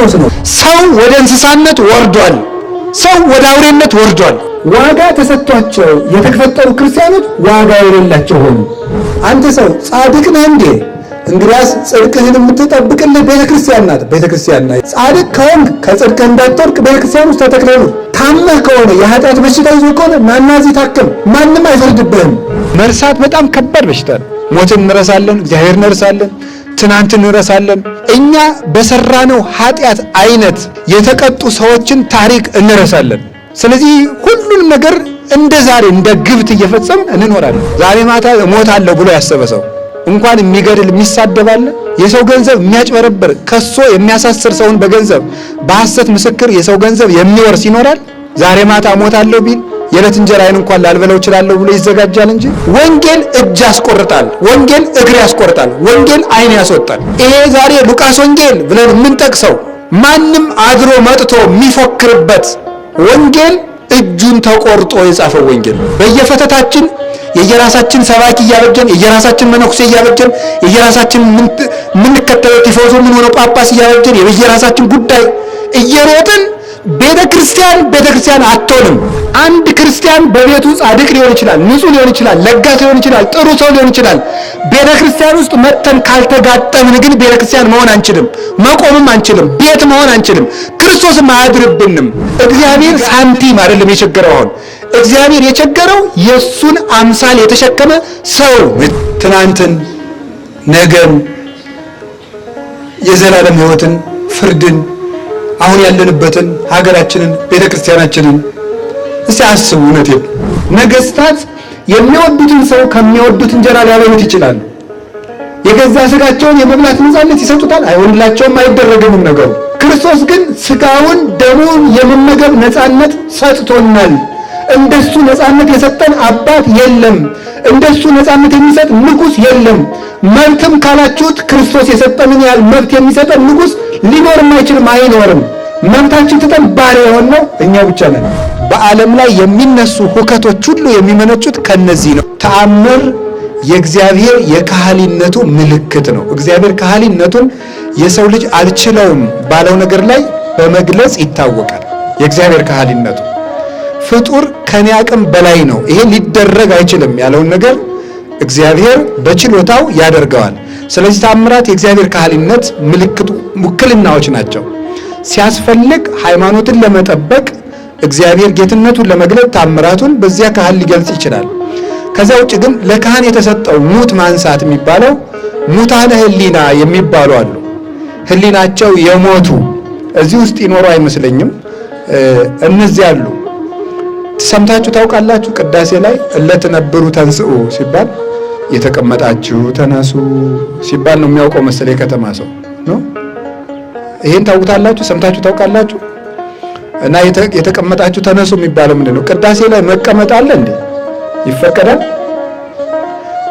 ክርስቶስ ነው። ሰው ወደ እንስሳነት ወርዷል። ሰው ወደ አውሬነት ወርዷል። ዋጋ ተሰጥቷቸው የተፈጠሩ ክርስቲያኖች ዋጋ የሌላቸው ሆኑ። አንተ ሰው ጻድቅ ነህ እንዴ? እንግዲያስ ጽድቅህን የምትጠብቅልህ ቤተክርስቲያን ናት። ቤተክርስቲያን ናት። ጻድቅ ከሆንክ ከጽድቅህ እንዳትወድቅ ቤተክርስቲያን ውስጥ ተተክለህ ነው። ታመህ ከሆነ የኃጢአት በሽታ ይዞ ከሆነ ናና እዚህ ታከም። ማንም አይፈርድብህም። መርሳት በጣም ከባድ በሽታ ነው። ሞትን እንረሳለን፣ እግዚአብሔር እንረሳለን፣ ትናንትን እንረሳለን። እኛ በሰራነው ኃጢአት አይነት የተቀጡ ሰዎችን ታሪክ እንረሳለን። ስለዚህ ሁሉንም ነገር እንደ ዛሬ እንደ ግብት እየፈጸምን እንኖራለን። ዛሬ ማታ እሞታለሁ ብሎ ያሰበ ሰው እንኳን የሚገድል የሚሳደባል። የሰው ገንዘብ የሚያጭበረብር ከሶ የሚያሳስር ሰውን በገንዘብ በሐሰት ምስክር የሰው ገንዘብ የሚወርስ ይኖራል። ዛሬ ማታ እሞታለሁ ቢል የዕለት እንጀራዬን እንኳን ላልበለው እችላለሁ ብሎ ይዘጋጃል እንጂ ወንጌል እጅ ያስቆርጣል፣ ወንጌል እግር ያስቆርጣል፣ ወንጌል ዓይን ያስወጣል። ይሄ ዛሬ ሉቃስ ወንጌል ብለን የምንጠቅሰው ማንም አድሮ መጥቶ የሚፎክርበት ወንጌል እጁን ተቆርጦ የጻፈው ወንጌል። በየፈተታችን የየራሳችን ሰባኪ እያበጀን የየራሳችን መነኩሴ እያበጀን የየራሳችን ምንከተለው ቲፎዞ ምን ሆነው ጳጳስ እያበጀን የየራሳችን ጉዳይ እየሮጥን ቤተክርስቲያን አትሆንም። አንድ ክርስቲያን በቤቱ ጻድቅ ሊሆን ይችላል፣ ንጹህ ሊሆን ይችላል፣ ለጋስ ሊሆን ይችላል፣ ጥሩ ሰው ሊሆን ይችላል። ቤተክርስቲያን ውስጥ መተን ካልተጋጠምን ግን ቤተክርስቲያን መሆን አንችልም፣ መቆምም አንችልም፣ ቤት መሆን አንችልም፣ ክርስቶስም አያድርብንም። እግዚአብሔር ሳንቲም አይደለም የቸገረው። አሁን እግዚአብሔር የቸገረው የሱን አምሳል የተሸከመ ሰው። ትናንትን፣ ነገን፣ የዘላለም ሕይወትን፣ ፍርድን፣ አሁን ያለንበትን ሀገራችንን፣ ቤተክርስቲያናችንን እስቲ አስቡ። እውነቴን ነገስታት የሚወዱትን ሰው ከሚወዱት እንጀራ ሊያበሉት ይችላሉ። የገዛ ስጋቸውን የመብላት ነፃነት ይሰጡታል። አይሆንላቸውም፣ አይደረግም ነገሩ። ክርስቶስ ግን ስጋውን ደሙን የመመገብ ነፃነት ሰጥቶናል። እንደሱ ነፃነት የሰጠን አባት የለም። እንደሱ ነፃነት የሚሰጥ ንጉስ የለም። መብትም ካላችሁት ክርስቶስ የሰጠንን ያህል መብት የሚሰጠን ንጉስ ሊኖርም አይችልም፣ አይኖርም። መብታችን ትተን ባሪያ የሆነው እኛው ብቻ ነን። በዓለም ላይ የሚነሱ ሁከቶች ሁሉ የሚመነጩት ከነዚህ ነው። ተአምር የእግዚአብሔር የካህሊነቱ ምልክት ነው። እግዚአብሔር ካህሊነቱን የሰው ልጅ አልችለውም ባለው ነገር ላይ በመግለጽ ይታወቃል። የእግዚአብሔር ካህሊነቱ ፍጡር ከኔ አቅም በላይ ነው፣ ይሄ ሊደረግ አይችልም ያለውን ነገር እግዚአብሔር በችሎታው ያደርገዋል። ስለዚህ ተአምራት የእግዚአብሔር ካህሊነት ምልክቱ ውክልናዎች ናቸው። ሲያስፈልግ ሃይማኖትን ለመጠበቅ እግዚአብሔር ጌትነቱን ለመግለጽ ተአምራቱን በዚያ ካህል ሊገልጽ ይችላል። ከዛ ውጭ ግን ለካህን የተሰጠው ሙት ማንሳት የሚባለው ሙታነ ህሊና የሚባሉ አሉ። ህሊናቸው የሞቱ እዚህ ውስጥ ይኖሩ አይመስለኝም። እነዚህ አሉ። ሰምታችሁ ታውቃላችሁ? ቅዳሴ ላይ እለትነብሩ ተንስኡ ሲባል የተቀመጣችሁ ተነሱ ሲባል ነው የሚያውቀው መሰለ የከተማ ሰው ነው። ይሄን ታውቁታላችሁ? ሰምታችሁ ታውቃላችሁ? እና የተቀመጣችሁ ተነሱ የሚባለው ምንድነው? ቅዳሴ ላይ መቀመጥ አለ እንዴ? ይፈቀዳል?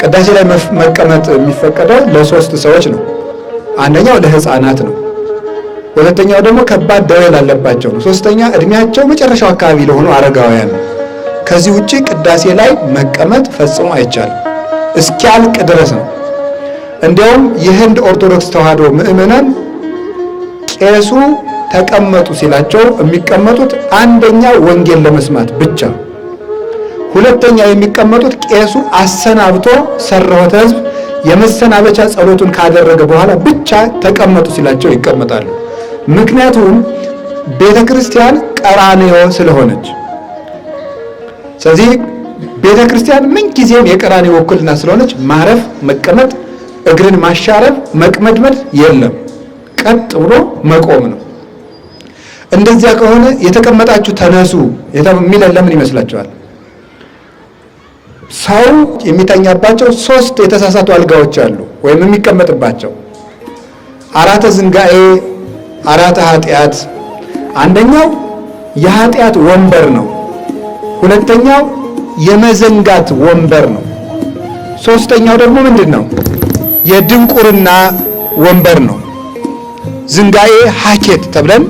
ቅዳሴ ላይ መቀመጥ የሚፈቀደው ለሶስት ሰዎች ነው። አንደኛው ለህፃናት ነው። ሁለተኛው ደግሞ ከባድ ደዌ ላለባቸው ነው። ሶስተኛ እድሜያቸው መጨረሻው አካባቢ ለሆኑ አረጋውያን ነው። ከዚህ ውጪ ቅዳሴ ላይ መቀመጥ ፈጽሞ አይቻልም፣ እስኪያልቅ ድረስ ነው። እንዲያውም የህንድ ኦርቶዶክስ ተዋህዶ ምእመናን ቄሱ ተቀመጡ ሲላቸው የሚቀመጡት አንደኛ ወንጌል ለመስማት ብቻ፣ ሁለተኛ የሚቀመጡት ቄሱ አሰናብቶ ሰራዊተ ሕዝብ የመሰናበቻ ጸሎቱን ካደረገ በኋላ ብቻ ተቀመጡ ሲላቸው ይቀመጣሉ። ምክንያቱም ቤተክርስቲያን ቀራንዮ ስለሆነች። ስለዚህ ቤተክርስቲያን ምንጊዜም የቀራንዮ ውክልና ስለሆነች ማረፍ፣ መቀመጥ፣ እግርን ማሻረፍ፣ መቅመድመድ የለም። ቀጥ ብሎ መቆም ነው። እንደዚያ ከሆነ የተቀመጣችሁ ተነሱ የሚለን ለምን ይመስላችኋል? ሰው የሚተኛባቸው 3 የተሳሳቱ አልጋዎች አሉ፣ ወይም የሚቀመጥባቸው 4 ዝንጋኤ፣ 4 ኃጢአት። አንደኛው የኃጢአት ወንበር ነው። ሁለተኛው የመዘንጋት ወንበር ነው። ሶስተኛው ደግሞ ምንድን ነው? የድንቁርና ወንበር ነው። ዝንጋኤ ሐኬት ተብለን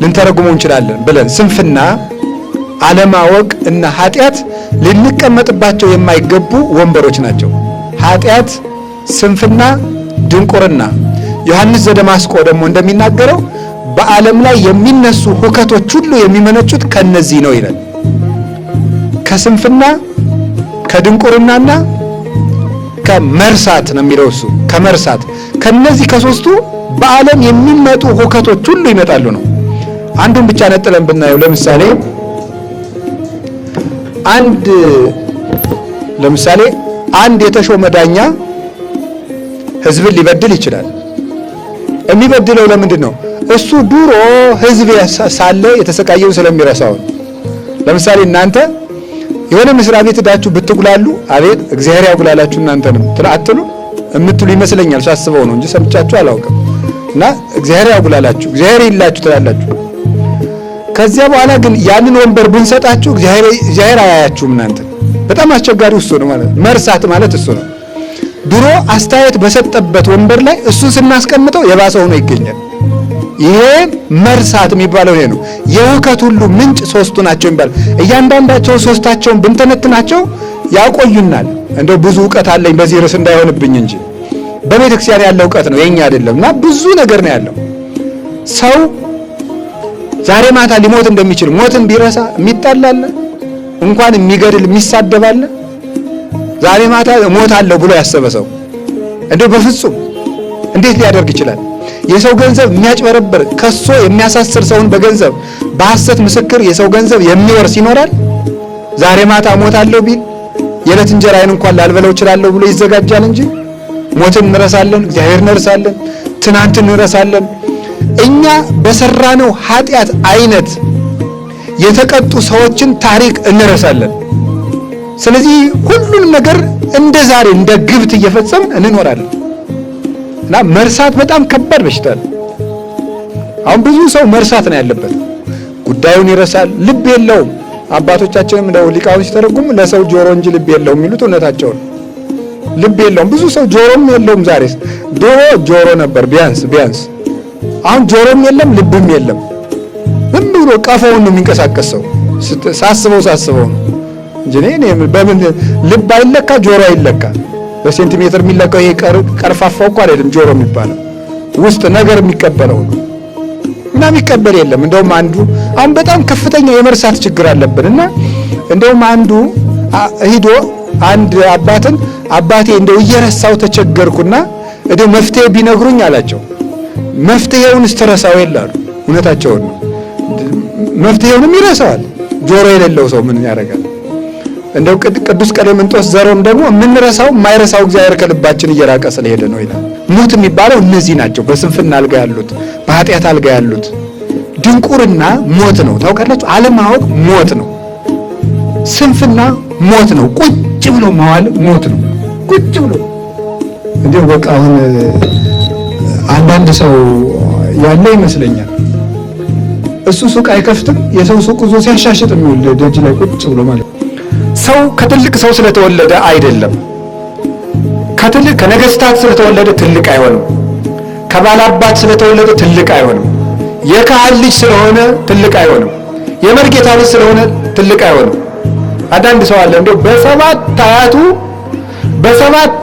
ልንተረጉመው እንችላለን ብለን ስንፍና፣ አለማወቅ እና ኃጢአት ልንቀመጥባቸው የማይገቡ ወንበሮች ናቸው። ኃጢአት፣ ስንፍና፣ ድንቁርና። ዮሐንስ ዘደማስቆ ደግሞ እንደሚናገረው በዓለም ላይ የሚነሱ ሁከቶች ሁሉ የሚመነጩት ከነዚህ ነው ይላል። ከስንፍና፣ ከድንቁርናና ከመርሳት ነው የሚለው እሱ። ከመርሳት ከነዚህ ከሶስቱ በዓለም የሚመጡ ሁከቶች ሁሉ ይመጣሉ ነው። አንዱን ብቻ ነጥለን ብናየው ለምሳሌ አንድ የተሾመ ዳኛ ህዝብን ሊበድል ይችላል። የሚበድለው ለምንድን ነው? እሱ ድሮ ህዝብ ሳለ የተሰቃየው ስለሚረሳው። ለምሳሌ እናንተ የሆነ መስሪያ ቤት ሄዳችሁ ብትጉላሉ አቤት እግዚአብሔር ያጉላላችሁ እናንተንም አትሉ የምትሉ ይመስለኛል። ሳስበው ነው እንጂ ሰምቻችሁ አላውቅም። እና እግዚአብሔር ያጉላላችሁ እግዚአብሔር ይላችሁ ትላላችሁ። ከዚያ በኋላ ግን ያንን ወንበር ብንሰጣችሁ እግዚአብሔር አያያችሁም እናንተ። በጣም አስቸጋሪው እሱ ነው ማለት መርሳት ማለት እሱ ነው። ድሮ አስተያየት በሰጠበት ወንበር ላይ እሱን ስናስቀምጠው የባሰ ሆኖ ይገኛል። ይሄ መርሳት የሚባለው ይሄ ነው። የሁከት ሁሉ ምንጭ ሶስቱ ናቸው ይባላል። እያንዳንዳቸው ሶስታቸውን ብንተነትናቸው ያቆዩናል። እንደው ብዙ ዕውቀት አለኝ በዚህ ርዕስ እንዳይሆንብኝ እንጂ በቤተ ክርስቲያን ያለው ዕውቀት ነው የኛ አይደለም። እና ብዙ ነገር ነው ያለው። ሰው ዛሬ ማታ ሊሞት እንደሚችል ሞትን ቢረሳ የሚጣላል እንኳን የሚገድል የሚሳደባል። ዛሬ ማታ እሞታለሁ ብሎ ያሰበ ሰው እንደው በፍጹም እንዴት ሊያደርግ ይችላል? የሰው ገንዘብ የሚያጭበረብር ከሶ የሚያሳስር ሰውን በገንዘብ በሐሰት ምስክር የሰው ገንዘብ የሚወርስ ይኖራል? ዛሬ ማታ እሞታለሁ ቢል የዕለት እንጀራዬን እንኳን ላልበለው እችላለሁ ብሎ ይዘጋጃል እንጂ ሞትን እንረሳለን፣ እግዚአብሔር እንረሳለን፣ ትናንትን እንረሳለን። እኛ በሰራነው ኃጢአት አይነት የተቀጡ ሰዎችን ታሪክ እንረሳለን። ስለዚህ ሁሉንም ነገር እንደ ዛሬ እንደ ግብት እየፈጸምን እንኖራለን። እና መርሳት በጣም ከባድ በሽታ ነው። አሁን ብዙ ሰው መርሳት ነው ያለበት። ጉዳዩን ይረሳል፣ ልብ የለውም። አባቶቻችንም እንደው ሊቃውንት ሲተረጉም ለሰው ጆሮ እንጂ ልብ የለውም የሚሉት እውነታቸው ነው። ልብ የለውም። ብዙ ሰው ጆሮም የለውም። ዛሬ ድሮ ጆሮ ነበር ቢያንስ አሁን ጆሮም የለም ልብም የለም። ዝም ብሎ ቀፈውን ነው የሚንቀሳቀሰው። ሳስበው ነው እንጂ እኔ በምን ልብ አይለካ ጆሮ አይለካ። በሴንቲሜትር የሚለካው ይሄ ቀርፋፋው እኮ አይደለም ጆሮ የሚባለው ውስጥ ነገር የሚቀበለው ነው። እና የሚቀበል የለም። እንደውም አንዱ አሁን በጣም ከፍተኛ የመርሳት ችግር አለብን። እና እንደውም አንዱ ሂዶ አንድ አባቴ እንደው እየረሳው ተቸገርኩና እንደው መፍትሄ ቢነግሩኝ አላቸው። መፍትሄውን ስተረሳው ይላሉ። እውነታቸውን ነው። መፍትሄውንም ይረሳዋል። ጆሮ የሌለው ሰው ምን ያደርጋል? እንደው ቅዱስ ቀሌምንጦስ ዘሮም ደግሞ የምንረሳው የማይረሳው እግዚአብሔር ከልባችን እየራቀ ስለሄደ ነው ይላል። ሙት የሚባለው እነዚህ ናቸው። በስንፍና አልጋ ያሉት፣ በኃጢአት አልጋ ያሉት። ድንቁርና ሞት ነው። ታውቃላችሁ? አለማወቅ ሞት ነው። ስንፍና ሞት ነው። ቁጭ ብሎ መዋል ሞት ነው። ቁጭ ብሎ እንደው በቃ አሁን አንዳንድ ሰው ያለ ይመስለኛል። እሱ ሱቅ አይከፍትም፣ የሰው ሱቅ ይዞ ሲያሻሽጥ የሚውል ደጅ ላይ ቁጭ ብሎ ማለት። ሰው ከትልቅ ሰው ስለተወለደ አይደለም። ከነገስታት ስለተወለደ ትልቅ አይሆንም። ከባላባት ስለተወለደ ትልቅ አይሆንም። የካህን ልጅ ስለሆነ ትልቅ አይሆንም። የመርጌታ ልጅ ስለሆነ ትልቅ አይሆንም። አንዳንድ ሰው አለ እንደው በሰባት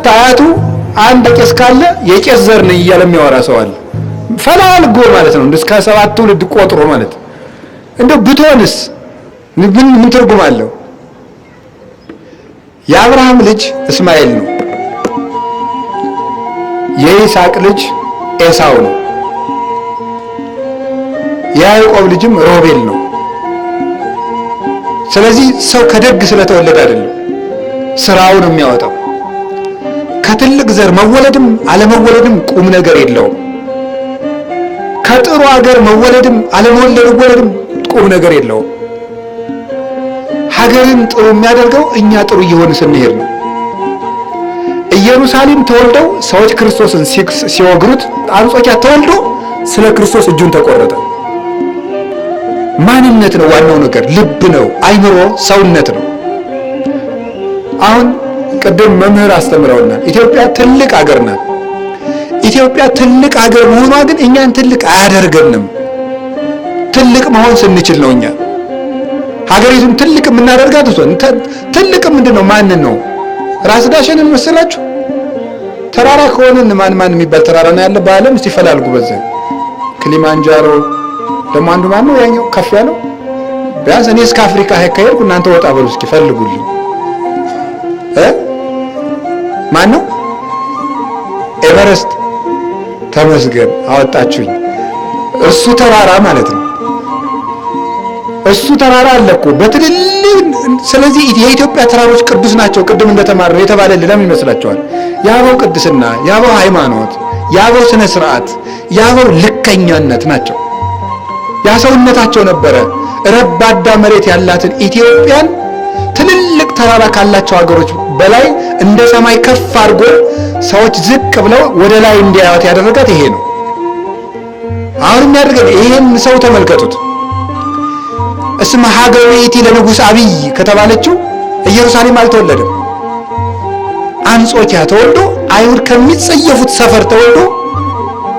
አያቱ አንድ ቄስ ካለ የቄስ ዘር ነኝ እያለ የሚያወራ ሰው አለ። ፈላልጎ ማለት ነው። እስከ 7 ትውልድ ቆጥሮ ማለት እንደው ብትሆንስ ምን ትርጉም አለው? የአብርሃም ልጅ እስማኤል ነው። የይስሐቅ ልጅ ኤሳው ነው። የያዕቆብ ልጅም ሮቤል ነው። ስለዚህ ሰው ከደግ ስለተወለደ አይደለም ስራውን የሚያወጣው። ከትልቅ ዘር መወለድም አለመወለድም ቁም ነገር የለውም። ከጥሩ ሀገር መወለድም አለመወለድም ቁም ነገር የለውም። ሀገርን ጥሩ የሚያደርገው እኛ ጥሩ እየሆን ስንሄድ ነው። ኢየሩሳሌም ተወልደው ሰዎች ክርስቶስን ሲወግሩት አንጾኪያ ተወልዶ ስለ ክርስቶስ እጁን ተቆረጠ። ማንነት ነው ዋናው ነገር፣ ልብ ነው፣ አይምሮ፣ ሰውነት ነው። አሁን ቅድም መምህር አስተምረውናል። ኢትዮጵያ ትልቅ ሀገር ናት። ኢትዮጵያ ትልቅ ሀገር መሆኗ ግን እኛን ትልቅ አያደርገንም። ትልቅ መሆን ስንችል ነው እኛ ሀገሪቱን ትልቅ የምናደርጋት። ትልቅ ምንድነው? ማንን ነው? ራስ ዳሸንን መሰላችሁ? ተራራ ከሆነ ማን የሚባል ተራራ ነው ያለ በዓለም? እስቲ ፈላልጉ። በዛ ክሊማንጃሮ ደግሞ አንዱ ማን ነው? ያኛው ከፍ ያለው ቢያንስ እኔ እስከ አፍሪካ ከሄድኩ እናንተ ወጣ በሉ እስኪ ፈልጉልኝ። ማን ነው? ኤቨረስት። ተመስገን አወጣችሁኝ። እሱ ተራራ ማለት ነው። እሱ ተራራ አለ እኮ በትልልቅ። ስለዚህ የኢትዮጵያ ተራሮች ቅዱስ ናቸው። ቅድም እንደተማርነው የተባለልን ለምን ይመስላችኋል? የአበው ቅድስና፣ የአበው ሃይማኖት፣ የአበው ስነ ስርዓት፣ የአበው ልከኛነት ናቸው። ያ ሰውነታቸው ነበረ ረባዳ መሬት ያላትን ኢትዮጵያን ትልልቅ ተራራ ካላቸው ሀገሮች በላይ እንደ ሰማይ ከፍ አድርጎ ሰዎች ዝቅ ብለው ወደ ላይ እንዲያዩት ያደረጋት ይሄ ነው። አሁን የሚያደርገን ይሄን ሰው ተመልከቱት። እስመ ሀገረ ይእቲ ለንጉሥ አብይ ከተባለችው ኢየሩሳሌም አልተወለደም። አንጾኪያ ተወልዶ አይሁድ ከሚጸየፉት ሰፈር ተወልዶ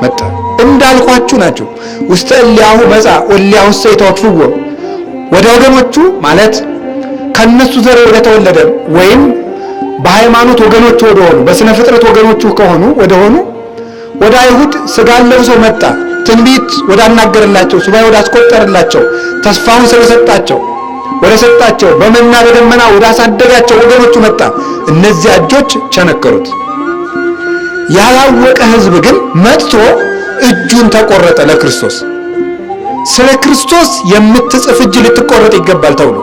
መጣ። እንዳልኳችሁ ናቸው። ውስተ እሊያሁ መጻ ወሊያሁ ሰይተወክፍዎ ወደ ወገኖቹ ማለት ከነሱ ዘር ወደ ተወለደ ወይም በሃይማኖት ወገኖቹ ወደሆኑ በስነ ፍጥረት ወገኖቹ ከሆኑ ወደሆኑ ወደ አይሁድ ሥጋን ለብሶ መጣ። ትንቢት ወዳናገረላቸው ሱባኤ ወዳስቆጠረላቸው ተስፋውን ስለሰጣቸው ወደ ሰጣቸው በመና በደመና ወዳሳደጋቸው ወገኖቹ መጣ። እነዚያ እጆች ቸነከሩት። ያላወቀ ሕዝብ ግን መጥቶ እጁን ተቆረጠ ለክርስቶስ። ስለ ክርስቶስ የምትጽፍ እጅ ልትቆረጥ ይገባል ተብሎ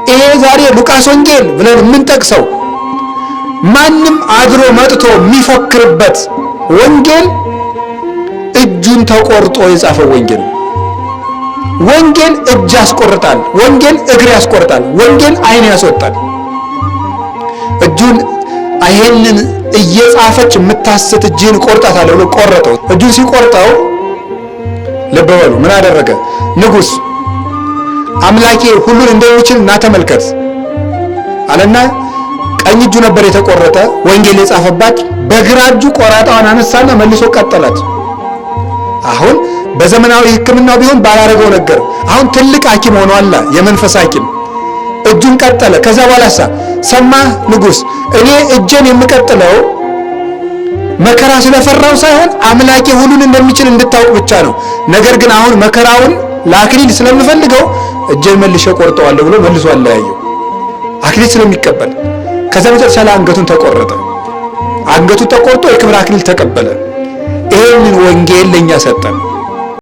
ይሄ ዛሬ ሉቃስ ወንጌል ብለን የምንጠቅሰው ማንም አድሮ መጥቶ የሚፎክርበት ወንጌል እጁን ተቆርጦ የጻፈው ወንጌል። ወንጌል እጅ ያስቆርጣል። ወንጌል እግር ያስቆርጣል። ወንጌል ዓይን ያስወጣል። እጁን ይሄንን እየጻፈች የምታስት እጅን ቆርጣታለሁ ብሎ ቆረጠው። እጁን ሲቆርጠው ልብ በሉ ምን አደረገ? ንጉሥ አምላኬ ሁሉን እንደሚችል እና ተመልከት አለና ቀኝ እጁ ነበር የተቆረጠ ወንጌል የጻፈባት። በግራ እጁ ቆራጣዋን አነሳና መልሶ ቀጠላት። አሁን በዘመናዊ ሕክምናው ቢሆን ባላረገው ነገር አሁን ትልቅ ሐኪም ሆኗል። የመንፈስ ሐኪም እጁን ቀጠለ። ከዛ በኋላሳ ሰማ ንጉሥ እኔ እጄን የምቀጥለው መከራ ስለፈራው ሳይሆን አምላኬ ሁሉን እንደሚችል እንድታውቅ ብቻ ነው። ነገር ግን አሁን መከራውን ለአክሊል ስለምፈልገው እጄን መልሼ ቆርጠዋለሁ ብሎ መልሶ አለያየው አክሊል ስለሚቀበል። ከዛ መጨረሻ ላይ አንገቱን ተቆረጠ። አንገቱ ተቆርጦ የክብር አክሊል ተቀበለ። ይሄንን ወንጌል ለኛ ሰጠን።